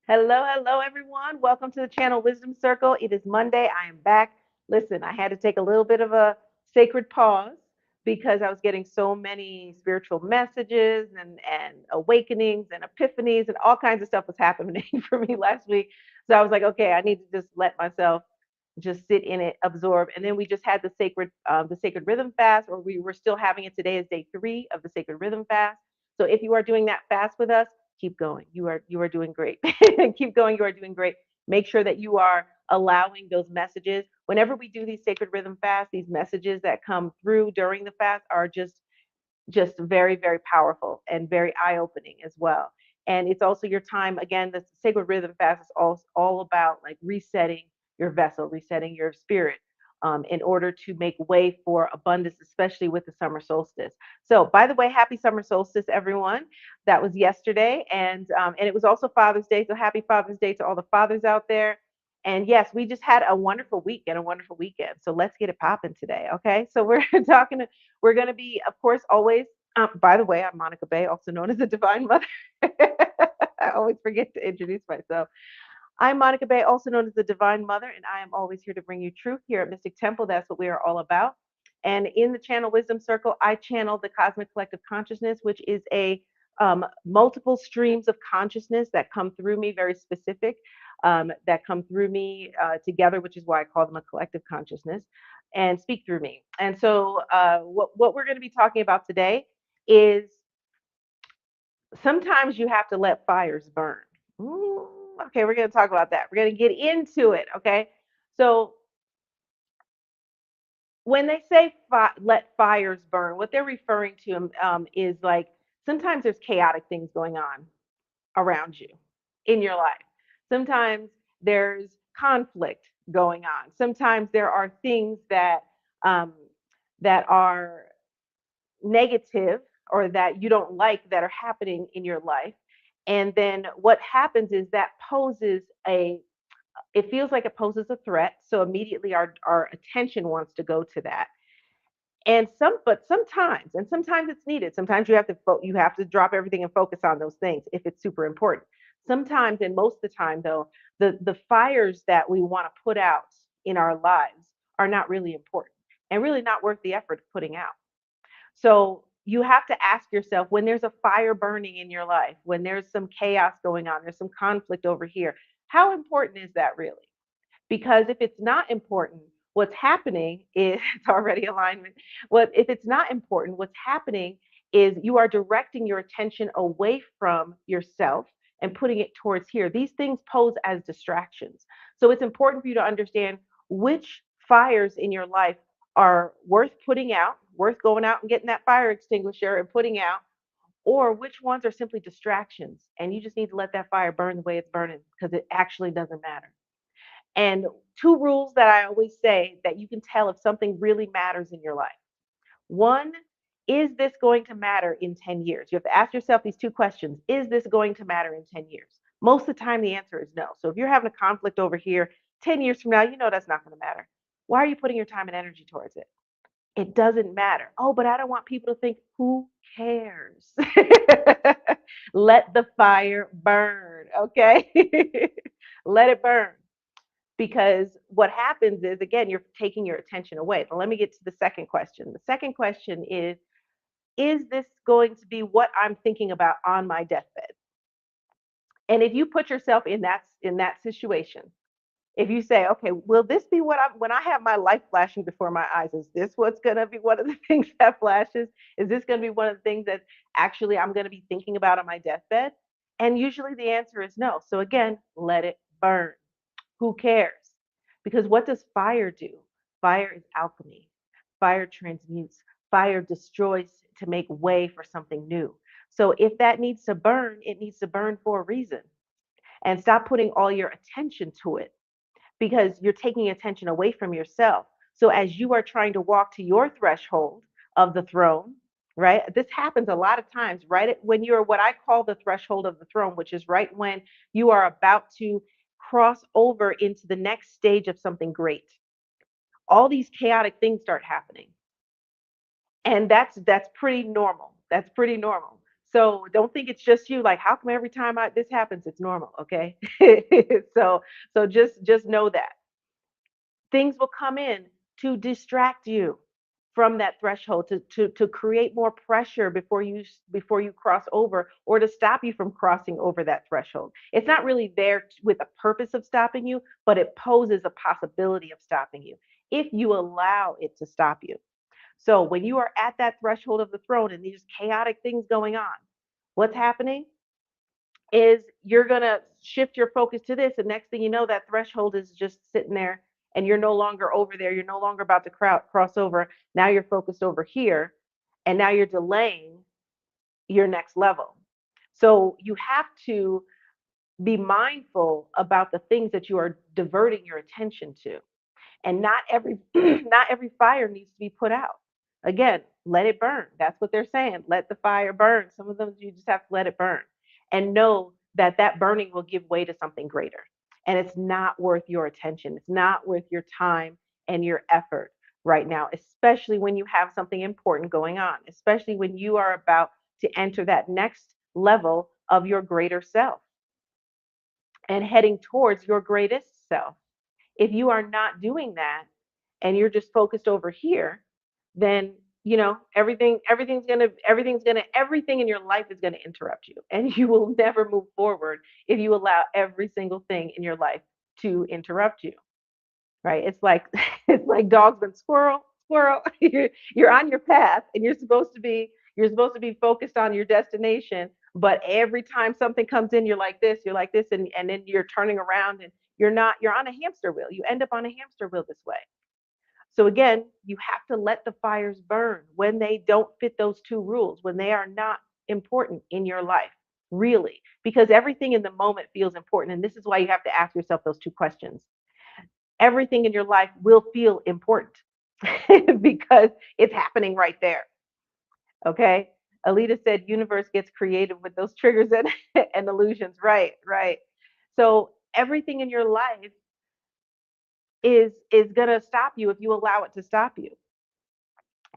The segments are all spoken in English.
Hello, hello, everyone. Welcome to the channel Wisdom Circle. It is Monday. I am back. Listen, I had to take a little bit of a sacred pause because I was getting so many spiritual messages and awakenings and epiphanies and all kinds of stuff was happening for me last week. So I was like, okay, I need to just let myself just sit in it, absorb. And then we just had the sacred rhythm fast, or we were still having it. Today is day 3 of the sacred rhythm fast. So if you are doing that fast with us, keep going. You are doing great. Keep going. You are doing great. Make sure that you are allowing those messages. Whenever we do these sacred rhythm fasts, these messages that come through during the fast are just very, very powerful and very eye-opening as well. And it's also your time. Again, the sacred rhythm fast is all about like resetting your vessel, resetting your spirit, in order to make way for abundance, especially with the summer solstice. So, by the way, happy summer solstice, everyone. That was yesterday, and it was also Father's Day. So, happy Father's Day to all the fathers out there. And yes, we just had a wonderful week and a wonderful weekend. So let's get it popping today, okay? So we're going to be, of course, always. By the way, I'm Monica Bay, also known as the Divine Mother. I always forget to introduce myself. I'm Monica Bay, also known as the Divine Mother, and I am always here to bring you truth here at Mystic Temple. That's what we are all about. And in the channel Wisdom Circle, I channel the Cosmic Collective Consciousness, which is a multiple streams of consciousness that come through me, very specific, that come through me together, which is why I call them a collective consciousness, and speak through me. And so, what we're going to be talking about today is sometimes you have to let fires burn. Ooh, okay, we're going to talk about that. We're going to get into it. Okay. So, when they say let fires burn, what they're referring to is like sometimes there's chaotic things going on around you in your life. Sometimes there's conflict going on. Sometimes there are things um, that are negative or that you don't like that are happening in your life. And then what happens is that poses a it feels like it poses a threat. So immediately our attention wants to go to that. But sometimes it's needed. Sometimes you have to drop everything and focus on those things if it's super important. Sometimes, and most of the time though, the fires that we want to put out in our lives are not really important and really not worth the effort of putting out. So you have to ask yourself, when there's a fire burning in your life, when there's some chaos going on, there's some conflict over here, how important is that really? Because if it's not important, what's happening is it's already alignment. What if it's not important? What's happening is you are directing your attention away from yourself and putting it towards here. These things pose as distractions. So it's important for you to understand which fires in your life are worth putting out, worth going out and getting that fire extinguisher and putting out, or which ones are simply distractions. And you just need to let that fire burn the way it's burning because it actually doesn't matter. And two rules that I always say that you can tell if something really matters in your life. One, is this going to matter in 10 years? You have to ask yourself these two questions. Is this going to matter in 10 years? Most of the time, the answer is no. So if you're having a conflict over here 10 years from now, you know that's not going to matter. Why are you putting your time and energy towards it? It doesn't matter. Oh, but I don't want people to think, who cares? Let the fire burn, okay? Let it burn, because what happens is, again, you're taking your attention away. But let me get to the second question. The second question is this going to be what I'm thinking about on my deathbed? And if you put yourself in that situation, if you say, okay, will this be what I'm when I have my life flashing before my eyes? Is this what's going to be one of the things that flashes? Is this going to be one of the things that actually I'm going to be thinking about on my deathbed? And usually the answer is no. So again, let it burn. Who cares? Because what does fire do? Fire is alchemy. Fire transmutes. Fire destroys to make way for something new. So if that needs to burn, it needs to burn for a reason. And stop putting all your attention to it because you're taking attention away from yourself. So as you are trying to walk to your threshold of the throne, right? This happens a lot of times, right? When you're what I call the threshold of the throne, which is right when you are about to cross over into the next stage of something great. All these chaotic things start happening. And that's pretty normal. That's pretty normal. So don't think it's just you. Like, how come every time this happens, it's normal? Okay. so just know that things will come in to distract you from that threshold, to create more pressure before you cross over, or to stop you from crossing over that threshold. It's not really there with a purpose of stopping you, but it poses a possibility of stopping you if you allow it to stop you. So when you are at that threshold of the throne and these chaotic things going on, what's happening is you're going to shift your focus to this. And next thing you know, that threshold is just sitting there and you're no longer over there. You're no longer about to cross over. Now you're focused over here. And now you're delaying your next level. So you have to be mindful about the things that you are diverting your attention to. And not every not every fire needs to be put out. Again, let it burn. That's what they're saying. Let the fire burn. Some of them you just have to let it burn and know that that burning will give way to something greater. And it's not worth your attention. It's not worth your time and your effort right now, especially when you have something important going on, especially when you are about to enter that next level of your greater self and heading towards your greatest self. If you are not doing that and you're just focused over here, then everything in your life is going to interrupt you, and you will never move forward if you allow every single thing in your life to interrupt you. Right? It's like it's like dogs and squirrel. You're on your path and you're supposed to be focused on your destination, but every time something comes in, you're like this, and then you're turning around and you're on a hamster wheel. You end up on a hamster wheel this way. So again, you have to let the fires burn when they don't fit those two rules, when they are not important in your life, really, because everything in the moment feels important. And this is why you have to ask yourself those two questions. Everything in your life will feel important because it's happening right there. Okay. Alita said universe gets creative with those triggers and, and illusions. Right, right. So everything in your life is gonna stop you if you allow it to stop you.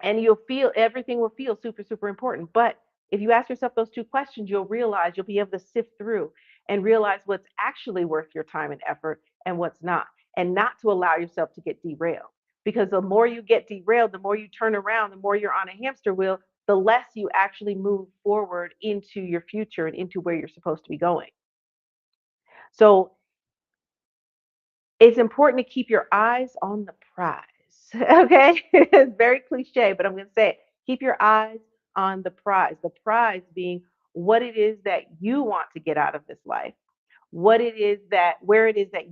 And you'll feel everything will feel super, super important. But if you ask yourself those two questions, you'll be able to sift through and realize what's actually worth your time and effort and what's not, and not to allow yourself to get derailed. Because the more you get derailed, the more you turn around, the more you're on a hamster wheel, the less you actually move forward into your future and into where you're supposed to be going. So it's important to keep your eyes on the prize. Okay. It's very cliche, but I'm going to say it. Keep your eyes on the prize. The prize being what it is that you want to get out of this life, where it is that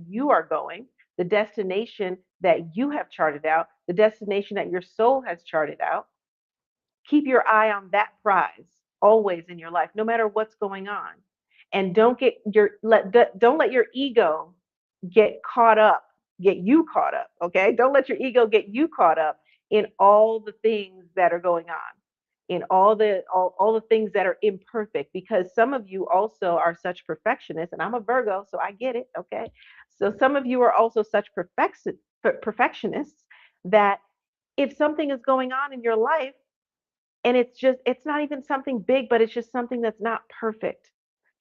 you are going, the destination that you have charted out, the destination that your soul has charted out. Keep your eye on that prize always in your life, no matter what's going on. And don't let your ego get caught up, get you caught up. Okay. Don't let your ego get you caught up in all the things that are going on, in all the things that are imperfect, because some of you also are such perfectionists, and I'm a Virgo, so I get it. Okay. So some of you are also such perfectionists that if something is going on in your life and it's not even something big, but it's just something that's not perfect,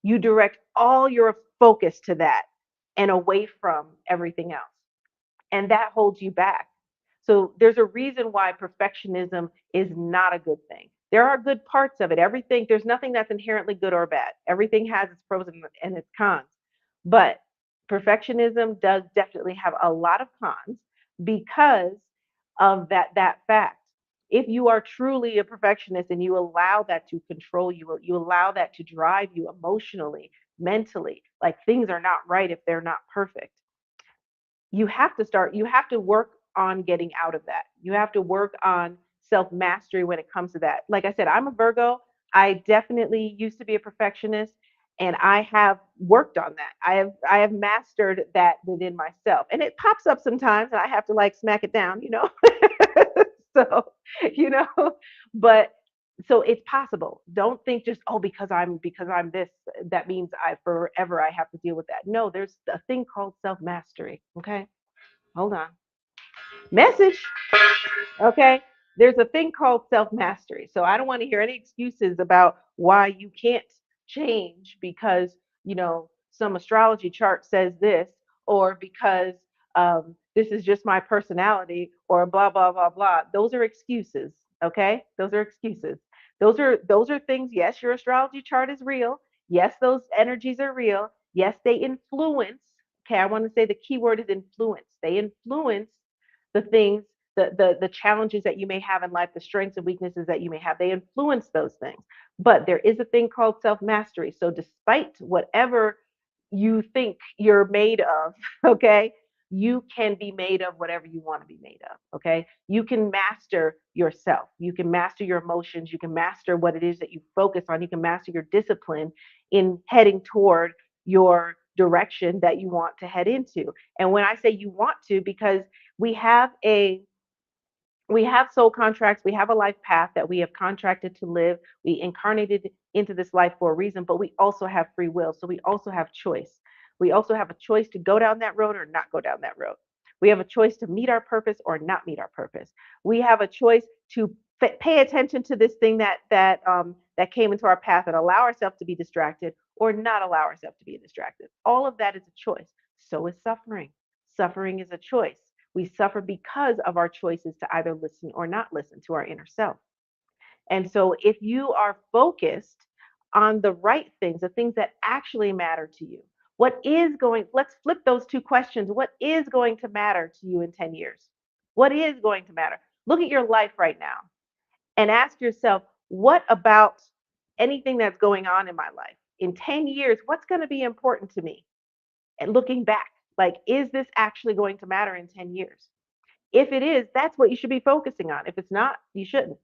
you direct all your focus to that and away from everything else, and that holds you back. So there's a reason why perfectionism is not a good thing. There are good parts of it. There's nothing that's inherently good or bad. Everything has its pros and its cons. But perfectionism does definitely have a lot of cons because of that fact. If you are truly a perfectionist and you allow that to control you, you allow that to drive you emotionally, mentally, like things are not right if they're not perfect, you have to work on getting out of that. You have to work on self mastery when it comes to that. Like I said, I'm a Virgo. I definitely used to be a perfectionist, and I have worked on that. I have mastered that within myself. And it pops up sometimes and I have to like smack it down, you know. So, you know, but so it's possible. Don't think just, oh, because I'm this, that means I have to deal with that. No, there's a thing called self mastery. Okay. Hold on. Message. Okay. there's a thing called self-mastery. So I don't want to hear any excuses about why you can't change because, some astrology chart says this, or because this is just my personality, or blah blah blah blah. Those are excuses. Okay, those are excuses. Those are things. Yes, your astrology chart is real. Yes, those energies are real. Yes, they influence. Okay, I want to say the key word is influence. They influence the things, the challenges that you may have in life, the strengths and weaknesses that you may have. They influence those things. But there is a thing called self-mastery. So despite whatever you think you're made of, okay, you can be made of whatever you want to be made of. Okay, you can master yourself, you can master your emotions, you can master what it is that you focus on, you can master your discipline in heading toward your direction that you want to head into. And when I say you want to, because we have a we have soul contracts, we have a life path that we have contracted to live. We incarnated into this life for a reason, but we also have free will. So we also have choice. We also have a choice to go down that road or not go down that road. We have a choice to meet our purpose or not meet our purpose. We have a choice to pay attention to this thing that came into our path and allow ourselves to be distracted or not allow ourselves to be distracted. All of that is a choice. So is suffering. Suffering is a choice. We suffer because of our choices to either listen or not listen to our inner self. And so, if you are focused on the right things, the things that actually matter to you, let's flip those two questions. What is going to matter to you in 10 years? What is going to matter? Look at your life right now and ask yourself, what about anything that's going on in my life? In 10 years, what's going to be important to me? And looking back, like, is this actually going to matter in 10 years? If it is, that's what you should be focusing on. If it's not, you shouldn't.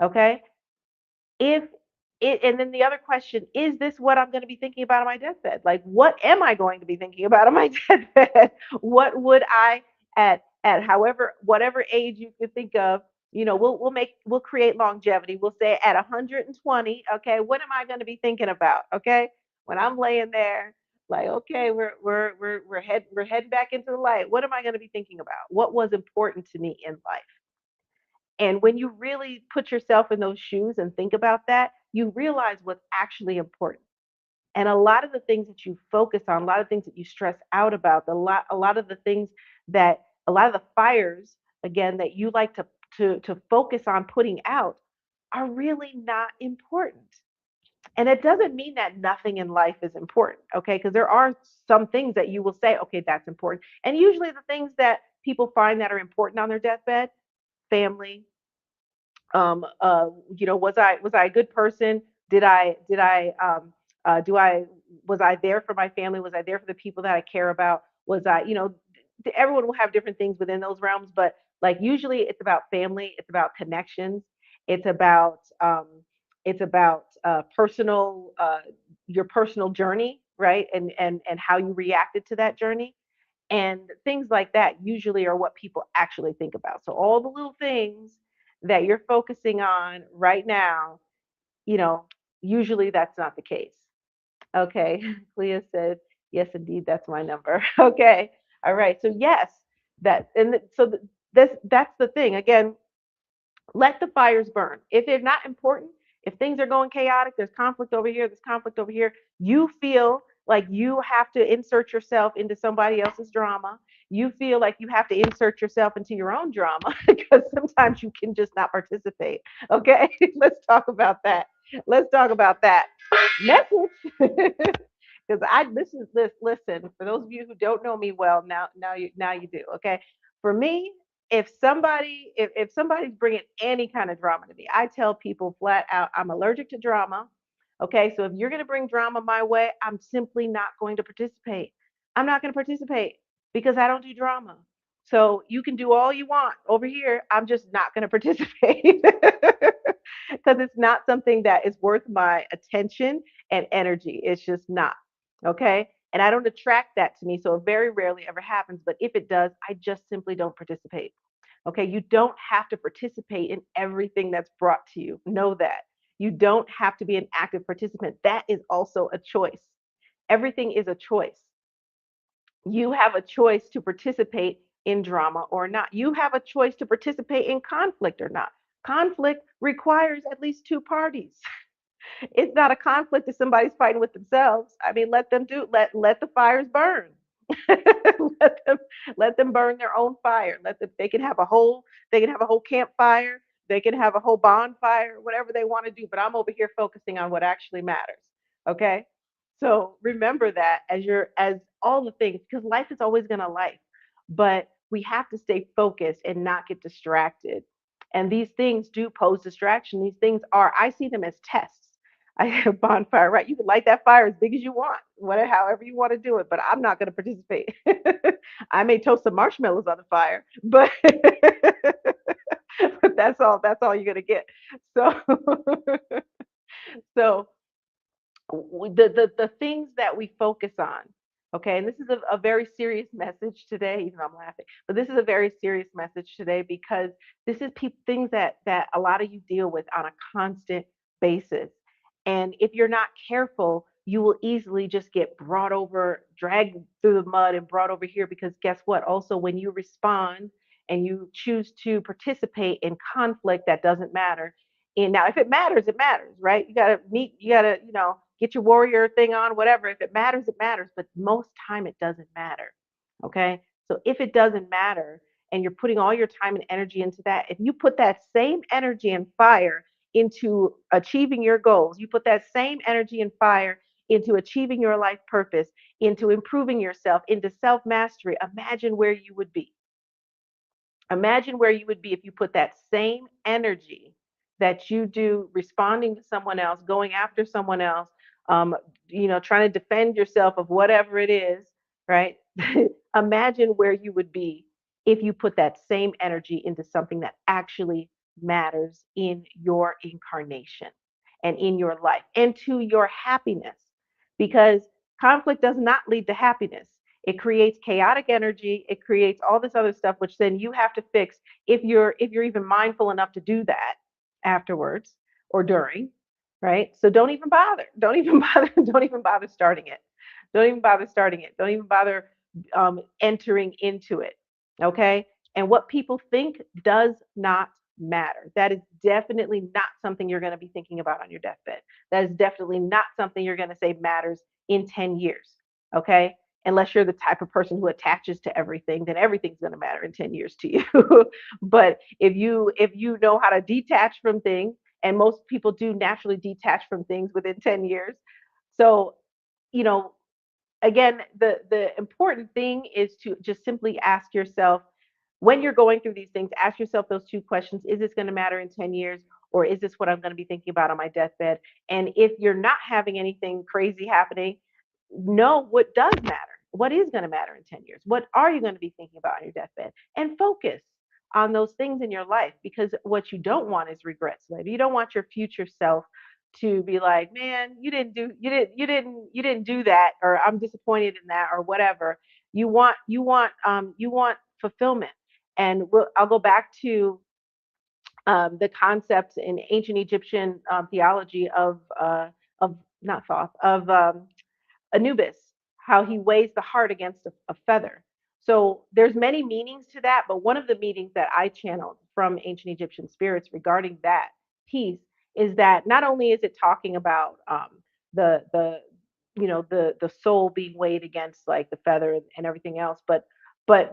Okay. If and then the other question, is this what I'm going to be thinking about on my deathbed? Like, what am I going to be thinking about on my deathbed? What would I, at however, whatever age you could think of, we'll create longevity. We'll say at 120, okay, what am I going to be thinking about? Okay. When I'm laying there, like, okay, we're heading back into the light. What am I going to be thinking about? What was important to me in life? And when you really put yourself in those shoes and think about that, you realize what's actually important. And a lot of the things that you focus on, a lot of things that you stress out about, a lot of the things that, a lot of the fires, again, that you like to focus on putting out are really not important. And it doesn't mean that nothing in life is important, okay? Because there are some things that you will say, okay, that's important. And usually the things that people find that are important on their deathbed, family, was I a good person? Did I do I was I there for my family? Was I there for the people that I care about? Was I, everyone will have different things within those realms, but like usually it's about family, it's about connections, it's about personal your personal journey, right? And how you reacted to that journey. And things like that usually are what people actually think about. So all the little things that you're focusing on right now, you know, usually that's not the case. Okay. Clea said, yes, indeed, that's my number. Okay. All right. So yes, that's the thing. Again, let the fires burn. If they're not important, if things are going chaotic, there's conflict over here, there's conflict over here, you feel like you have to insert yourself into somebody else's drama. You feel like you have to insert yourself into your own drama because sometimes you can just not participate. Okay, let's talk about that. Let's talk about that. Message. Because listen, for those of you who don't know me well, now you do. Okay, for me, if somebody's bringing any kind of drama to me, I tell people flat out, I'm allergic to drama. Okay, so if you're going to bring drama my way, I'm simply not going to participate. I'm not going to participate because I don't do drama. So you can do all you want over here. I'm just not going to participate because it's not something that is worth my attention and energy. It's just not. Okay. And I don't attract that to me. So it very rarely ever happens. But if it does, I just simply don't participate. Okay. You don't have to participate in everything that's brought to you. Know that. You don't have to be an active participant. That is also a choice. Everything is a choice. You have a choice to participate in drama or not. You have a choice to participate in conflict or not. Conflict requires at least two parties. It's not a conflict if somebody's fighting with themselves. I mean, let the fires burn. let them let them burn their own fire. Let them they can have a whole campfire, they can have a whole bonfire, whatever they want to do. But I'm over here focusing on what actually matters. Okay. So remember that as all the things, because life is always gonna life, but we have to stay focused and not get distracted. And these things do pose distraction. These things are, I see them as tests. I have a bonfire, right? You can light that fire as big as you want, whatever, however you want to do it, but I'm not going to participate. I may toast some marshmallows on the fire, but but that's all you're going to get. So so the things that we focus on, okay, and this is a very serious message today, even though I'm laughing, but this is a very serious message today because this is things that a lot of you deal with on a constant basis. And if you're not careful, you will easily just get brought over, dragged through the mud and brought over here, because guess what, also when you respond and you choose to participate in conflict that doesn't matter. And now, if it matters, it matters, right? You gotta, get your warrior thing on, whatever. If it matters, it matters. But most time, it doesn't matter. Okay. So if it doesn't matter and you're putting all your time and energy into that, if you put that same energy and fire into achieving your goals, you put that same energy and fire into achieving your life purpose, into improving yourself, into self mastery, imagine where you would be. Imagine where you would be if you put that same energy that you do responding to someone else, going after someone else, um, trying to defend yourself of whatever it is, right? Imagine where you would be if you put that same energy into something that actually matters in your incarnation and in your life and to your happiness. Because conflict does not lead to happiness. It creates chaotic energy, it creates all this other stuff, which then you have to fix if you're even mindful enough to do that afterwards or during, right? So don't even bother, don't even bother, don't even bother starting it, don't even bother starting it, don't even bother entering into it. Okay. And what people think does not matter. That is definitely not something you're going to be thinking about on your deathbed. That is definitely not something you're going to say matters in 10 years. Okay. Unless you're the type of person who attaches to everything, then everything's going to matter in 10 years to you. But if you know how to detach from things, and most people do naturally detach from things within 10 years. So, you know, again, the important thing is to just simply ask yourself, when you're going through these things, ask yourself those two questions: is this going to matter in 10 years, or is this what I'm going to be thinking about on my deathbed? And if you're not having anything crazy happening, know what does matter. What is going to matter in 10 years? What are you going to be thinking about on your deathbed? And focus on those things in your life, because what you don't want is regrets later. You don't want your future self to be like, man, you didn't do that, or I'm disappointed in that, or whatever. You want fulfillment. And I'll go back to the concepts in ancient Egyptian theology of not Thoth, of Anubis, how he weighs the heart against a feather. So there's many meanings to that, but one of the meanings that I channeled from ancient Egyptian spirits regarding that piece is that not only is it talking about the the soul being weighed against like the feather and everything else, but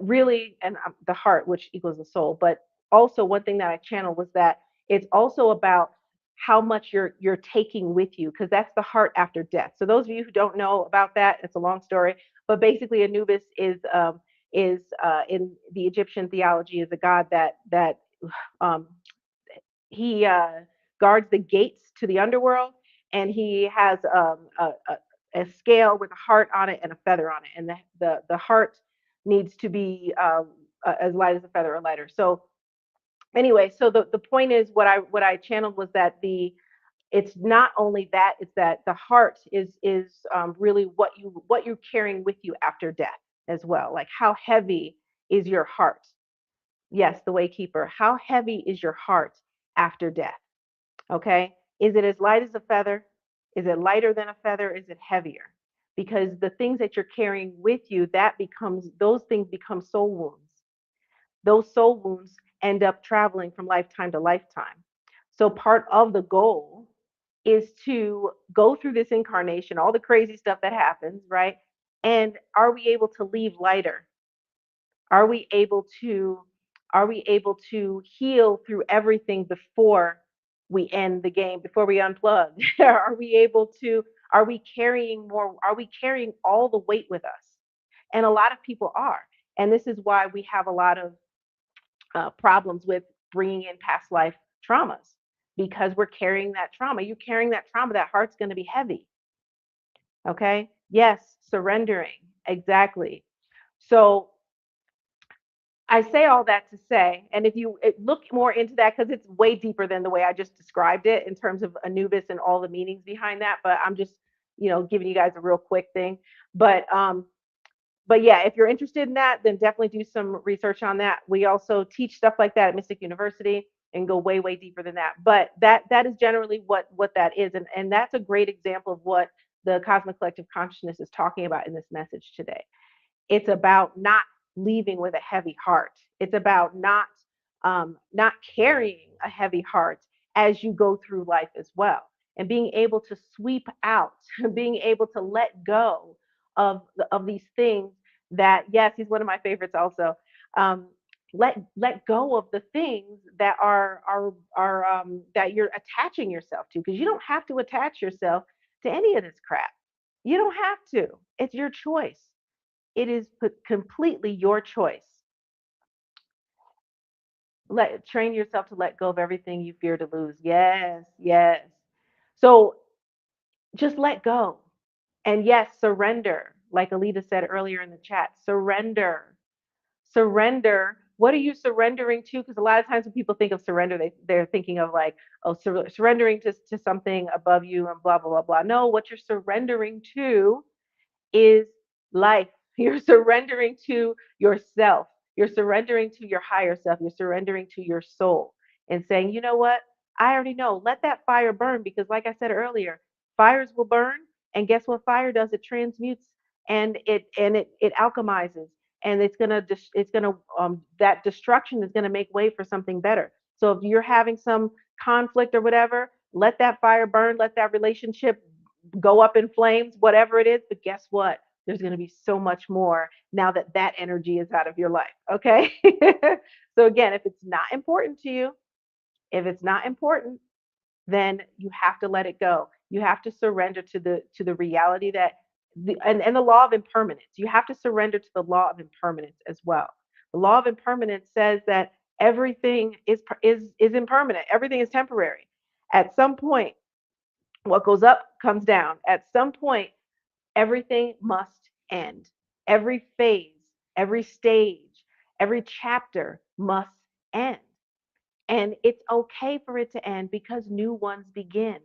really, and the heart, which equals the soul. But also, one thing that I channeled was that it's also about how much you're taking with you, because that's the heart after death. So those of you who don't know about that, it's a long story, but basically Anubis is in the Egyptian theology is a god that um, he guards the gates to the underworld, and he has a scale with a heart on it and a feather on it, and the heart needs to be as light as a feather or lighter. So anyway, so the point is, what I channeled was that the it's not only that, it's that the heart is really what you're carrying with you after death as well. Like, how heavy is your heart? Yes, the waykeeper. How heavy is your heart after death? Okay. Is it as light as a feather? Is it lighter than a feather? Is it heavier? Because the things that you're carrying with you, those things become soul wounds. those soul wounds end up traveling from lifetime to lifetime. So part of the goal is to go through this incarnation, all the crazy stuff that happens, right? And are we able to leave lighter? Are we able to heal through everything before we end the game, before we unplug? Are we carrying more? Are we carrying all the weight with us? And a lot of people are. And this is why we have a lot of problems with bringing in past life traumas, because we're carrying that trauma. You're carrying that trauma, that heart's going to be heavy. Okay. Yes, surrendering. Exactly. So I say all that to say, and if you look more into that, because it's way deeper than the way I just described it in terms of Anubis and all the meanings behind that. But I'm just, giving you guys a real quick thing. But yeah, if you're interested in that, then definitely do some research on that. We also teach stuff like that at Mystic University and go way, way deeper than that. But that is generally what that is, and that's a great example of what the Cosmic Collective Consciousness is talking about in this message today. It's about not leaving with a heavy heart. It's about not carrying a heavy heart as you go through life as well, and being able to sweep out, being able to let go of these things that, yes, he's one of my favorites also. Let go of the things that are that you're attaching yourself to, because you don't have to attach yourself to any of this crap. You don't have to. It's your choice. It is completely your choice. Train yourself to let go of everything you fear to lose. Yes, yes. So just let go. And yes, surrender. Like Alita said earlier in the chat, surrender. Surrender. What are you surrendering to? Because a lot of times when people think of surrender, they're thinking of like, oh, surrendering to something above you and blah, blah, blah, blah. No, what you're surrendering to is life. You're surrendering to yourself. You're surrendering to your higher self. You're surrendering to your soul and saying, you know what? I already know. Let that fire burn, because, like I said earlier, fires will burn. And guess what fire does? It transmutes, and it alchemizes, and that destruction is gonna make way for something better. So if you're having some conflict or whatever, let that fire burn. Let that relationship go up in flames, whatever it is. But guess what? There's going to be so much more now that that energy is out of your life. Okay. So again, if it's not important to you, if it's not important, then you have to let it go. You have to surrender to the reality that and the law of impermanence. You have to surrender to the law of impermanence as well. The law of impermanence says that everything is impermanent. Everything is temporary. At some point, what goes up comes down. At some point, everything must end. Every phase, every stage, every chapter must end. And it's okay for it to end, because new ones begin.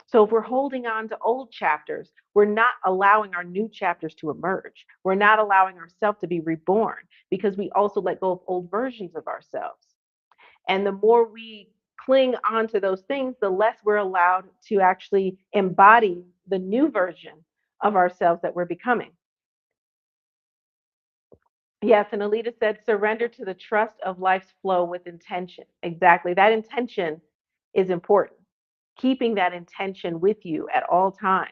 So if we're holding on to old chapters, we're not allowing our new chapters to emerge. We're not allowing ourselves to be reborn, because we also let go of old versions of ourselves. And the more we cling onto those things, the less we're allowed to actually embody the new version of ourselves that we're becoming. Yes, and Alita said, surrender to the trust of life's flow with intention. Exactly. That intention is important. Keeping that intention with you at all times.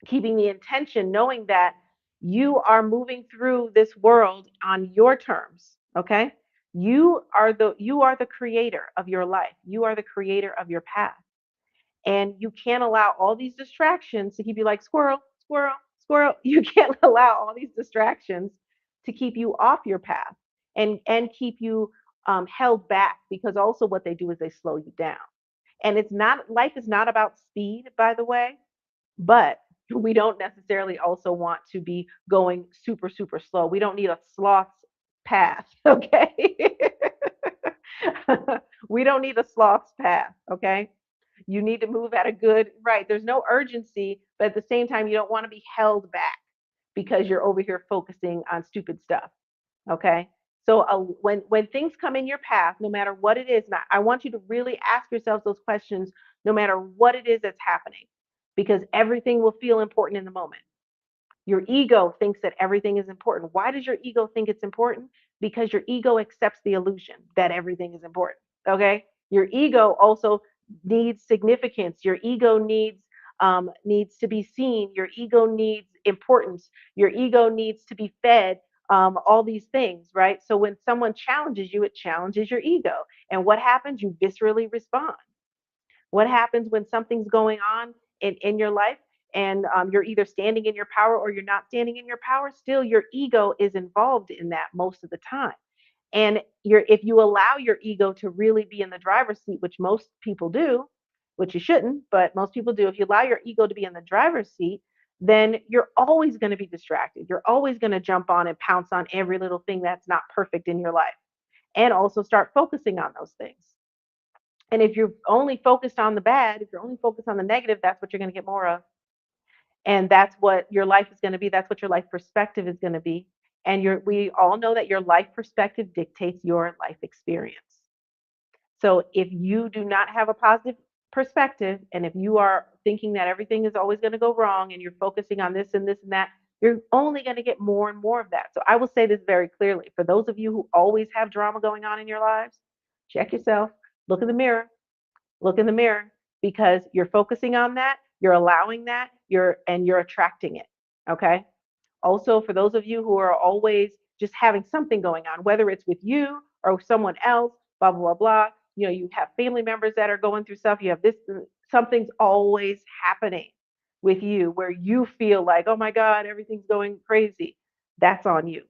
Keeping the intention, knowing that you are moving through this world on your terms. Okay. You are the creator of your life. You are the creator of your path. And you can't allow all these distractions to keep you like squirrel, squirrel, squirrel. You can't allow all these distractions to keep you off your path, and keep you held back, because also what they do is they slow you down. And it's not, life is not about speed, by the way, but we don't necessarily also want to be going super, super slow. We don't need a sloth's path, okay? We don't need a sloth's path, okay? You need to move at a good, right. There's no urgency, but at the same time, you don't want to be held back because you're over here focusing on stupid stuff. Okay. So when things come in your path, no matter what it is, now I want you to really ask yourselves those questions, no matter what it is that's happening, because everything will feel important in the moment. Your ego thinks that everything is important. Why does your ego think it's important? because your ego accepts the illusion that everything is important. Okay. Your ego also needs significance. Your ego needs to be seen. Your ego needs importance. Your ego needs to be fed. All these things, right? So when someone challenges you, it challenges your ego. And what happens? You viscerally respond. What happens when something's going on in your life and you're either standing in your power or you're not standing in your power? Still, your ego is involved in that most of the time. And if you allow your ego to really be in the driver's seat, which most people do, which you shouldn't, but most people do, if you allow your ego to be in the driver's seat, then you're always going to be distracted. You're always going to jump on and pounce on every little thing that's not perfect in your life and also start focusing on those things. And if you're only focused on the bad, if you're only focused on the negative, that's what you're going to get more of. And that's what your life is going to be. That's what your life perspective is going to be. And we all know that your life perspective dictates your life experience. So if you do not have a positive perspective, and if you are thinking that everything is always going to go wrong and you're focusing on this and this and that, you're only going to get more and more of that. So I will say this very clearly. For those of you who always have drama going on in your lives, check yourself, look in the mirror, look in the mirror, because you're focusing on that, you're allowing that, you're attracting it. Okay? Also, for those of you who are always just having something going on, whether it's with you or someone else, blah, blah, blah, blah. You have family members that are going through stuff. You have this, something's always happening with you where you feel like, oh my God, everything's going crazy. That's on you.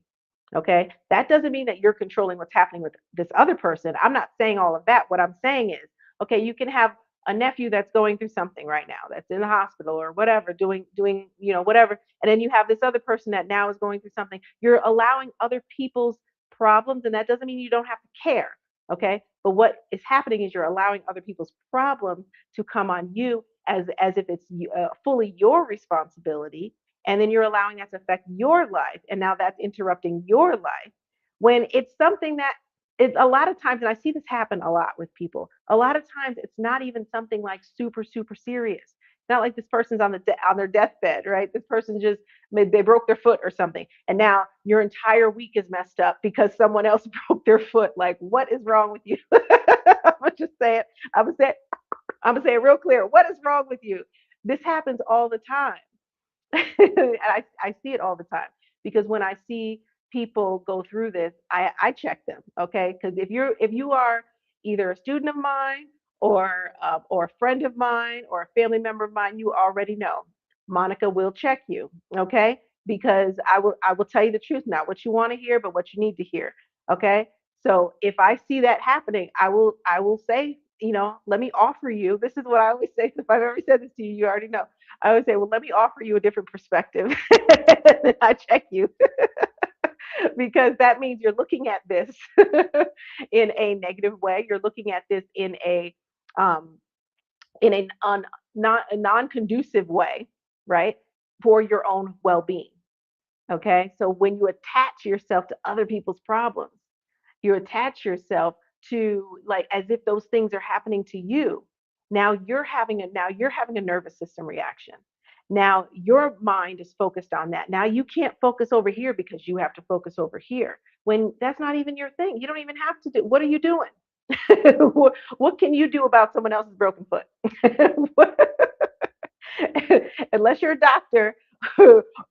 Okay. That doesn't mean that you're controlling what's happening with this other person. I'm not saying all of that. What I'm saying is, okay, you can have a nephew that's going through something right now, that's in the hospital or whatever, doing, whatever. And then you have this other person that now is going through something. You're allowing other people's problems, and that doesn't mean you don't have to care. Okay. But what is happening is you're allowing other people's problems to come on you as if it's fully your responsibility, and then you're allowing that to affect your life, and now that's interrupting your life when it's something that it's a lot of times, and I see this happen a lot with people, a lot of times it's not even something like super super serious. It's not like this person's on their deathbed, right? This person just they broke their foot or something, and now your entire week is messed up because someone else broke their foot. Like, what is wrong with you? I'm gonna just say it. I'm gonna say it real clear. What is wrong with you? This happens all the time. And I see it all the time because when I see people go through this, I check them, okay? Because if you are either a student of mine or a friend of mine or a family member of mine, you already know Monica will check you, okay? Because I will tell you the truth, not what you want to hear, but what you need to hear, okay? So if I see that happening, I will say, let me offer you. This is what I always say. If I've ever said this to you, you already know. I would say, well, let me offer you a different perspective. I check you because that means you're looking at this in a negative way. You're looking at this um, in not a non-conducive way, right? For your own well-being. Okay. So when you attach yourself to other people's problems, you attach yourself to like as if those things are happening to you. Now you're having a nervous system reaction. Now your mind is focused on that. Now you can't focus over here because you have to focus over here when that's not even your thing. You don't even have to do. What are you doing? what can you do about someone else's broken foot? Unless you're a doctor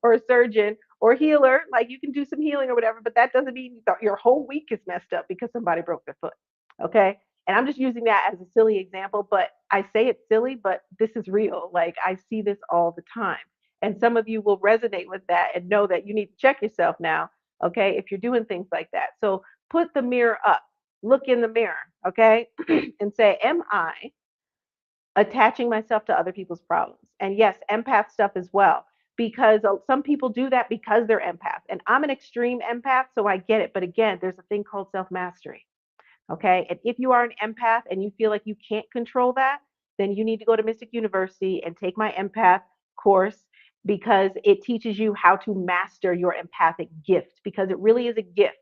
or a surgeon or healer, like you can do some healing or whatever, but that doesn't mean your whole week is messed up because somebody broke their foot. Okay. And I'm just using that as a silly example, but I say it's silly, but this is real. Like I see this all the time. And some of you will resonate with that and know that you need to check yourself now. Okay. If you're doing things like that. So put the mirror up, look in the mirror. Okay. And say, am I attaching myself to other people's problems? And yes, empath stuff as well, because some people do that because they're empath. And I'm an extreme empath, so I get it. But again, there's a thing called self mastery. Okay. And if you are an empath and you feel like you can't control that, then you need to go to Mystic University and take my empath course because it teaches you how to master your empathic gift because it really is a gift.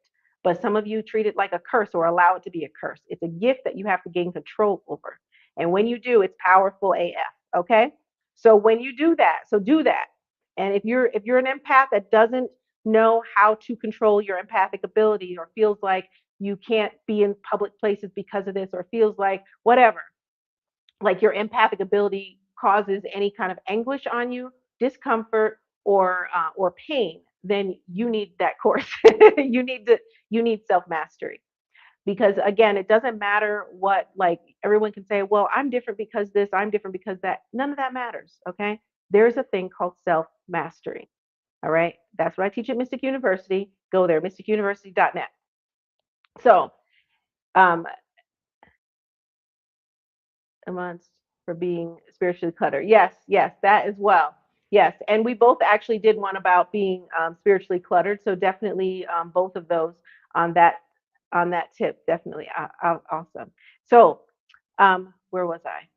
But some of you treat it like a curse or allow it to be a curse. It's a gift that you have to gain control over. And when you do, it's powerful AF. Okay. So when you do that, so do that. And if you're an empath that doesn't know how to control your empathic ability, or feels like you can't be in public places because of this, or feels like whatever, like your empathic ability causes any kind of anguish on you, discomfort, or pain, then you need that course. You need self mastery, because again, it doesn't matter what, like, everyone can say, well, I'm different because this, I'm different because that. None of that matters. Okay, there's a thing called self mastery. All right, that's what I teach at Mystic University. Go there, mysticuniversity.net. So a month for being spiritually cluttered. Yes, yes, that as well. Yes, and we both actually did one about being spiritually cluttered. So definitely both of those on that tip. Definitely awesome. So where was I?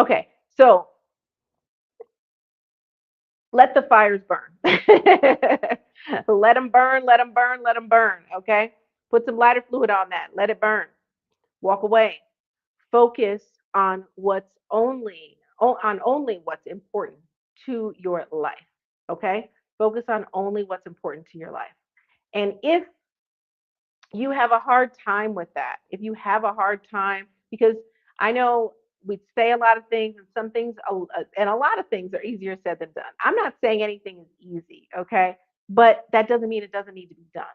Okay, so let the fires burn. Let them burn. Let them burn. Let them burn. Okay, put some lighter fluid on that. Let it burn. Walk away. Focus on only what's important to your life. Okay, focus on only what's important to your life. And if you have a hard time with that, if you have a hard time, because I know we say a lot of things, and some things and a lot of things are easier said than done. I'm not saying anything is easy, okay, but that doesn't mean it doesn't need to be done.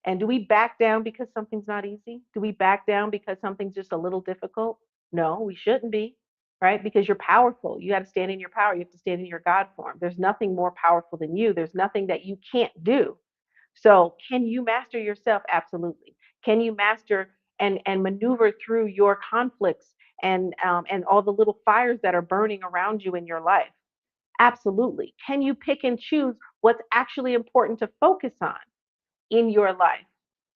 And do we back down because something's not easy? Do we back down because something's just a little difficult? No, we shouldn't be, right? Because you're powerful. You got to stand in your power. You have to stand in your God form. There's nothing more powerful than you. There's nothing that you can't do. So, can you master yourself? Absolutely. Can you master and maneuver through your conflicts and all the little fires that are burning around you in your life? Absolutely. Can you pick and choose what's actually important to focus on in your life?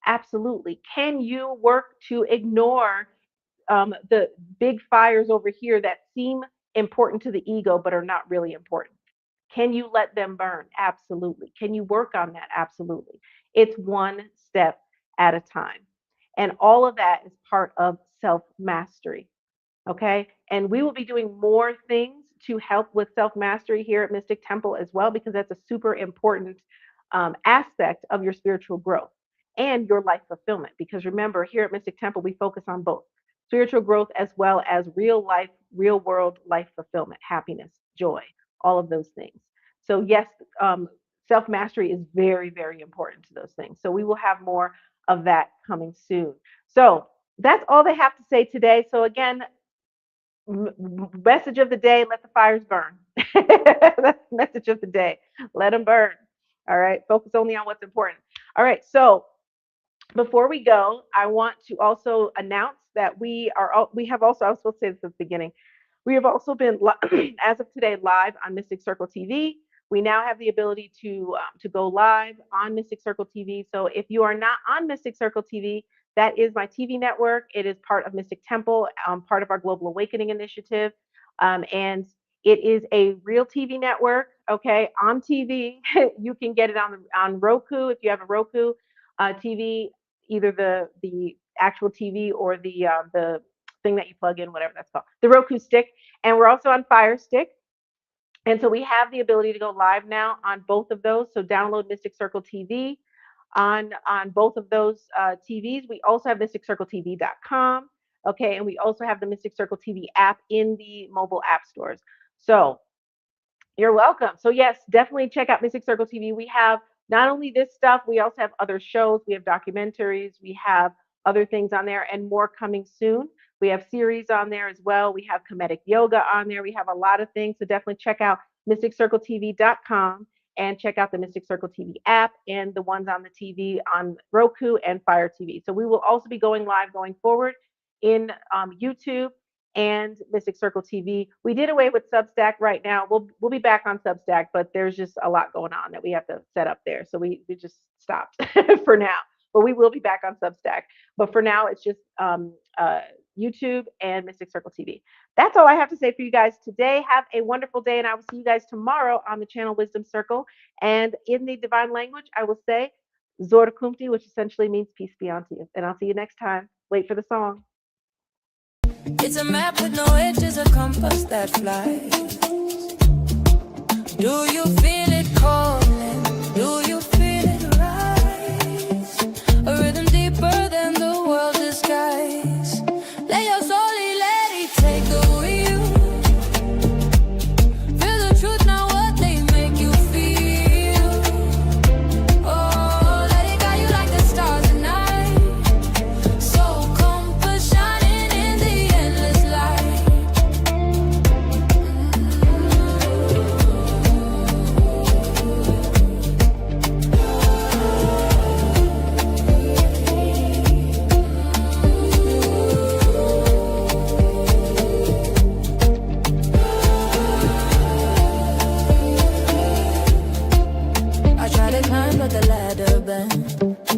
Absolutely. Can you work to ignore the big fires over here that seem important to the ego but are not really important? Can you let them burn? Absolutely. Can you work on that? Absolutely. It's one step at a time. And all of that is part of self mastery. Okay. And we will be doing more things to help with self mastery here at Mystic Temple as well, because that's a super important aspect of your spiritual growth and your life fulfillment. Because remember, here at Mystic Temple, we focus on both spiritual growth as well as real life, real world life fulfillment, happiness, joy, all of those things. So, yes, self mastery is very, very important to those things. So, we will have more of that coming soon. So, that's all they have to say today. So, again, message of the day: let the fires burn. That's the message of the day: let them burn. All right, focus only on what's important. All right, so before we go, I want to also announce that we have also, I was supposed to say this at the beginning, we have also been as of today live on Mystic Circle TV. We now have the ability to go live on Mystic Circle TV. So if you are not on Mystic Circle TV, that is my TV network. It is part of Mystic Temple, part of our Global Awakening Initiative. And it is a real TV network, okay, on TV. You can get it on Roku if you have a Roku TV, either the actual TV or the thing that you plug in, whatever that's called, the Roku stick. And we're also on Fire Stick. And so we have the ability to go live now on both of those. So download Mystic Circle TV on both of those TVs. We also have mysticcircletv.com. Okay, and we also have the Mystic Circle TV app in the mobile app stores. So you're welcome. So yes, definitely check out Mystic Circle TV. We have not only this stuff, we also have other shows. We have documentaries. We have other things on there, and more coming soon. We have series on there as well. We have comedic yoga on there. We have a lot of things. So definitely check out mysticcircletv.com and check out the Mystic Circle TV app and the ones on the TV on Roku and Fire TV. So we will also be going live going forward in YouTube and Mystic Circle TV. We did away with Substack right now. We'll be back on Substack, but there's just a lot going on that we have to set up there. So we just stopped for now. But we will be back on Substack. But for now, it's just YouTube and Mystic Circle TV. That's all I have to say for you guys today. Have a wonderful day, and I will see you guys tomorrow on the channel Wisdom Circle. And in the divine language, I will say Zor Kumti, which essentially means peace be unto you. And I'll see you next time. Wait for the song. It's a map with no edges, a compass that flies. Do you feel it calling? feather bed.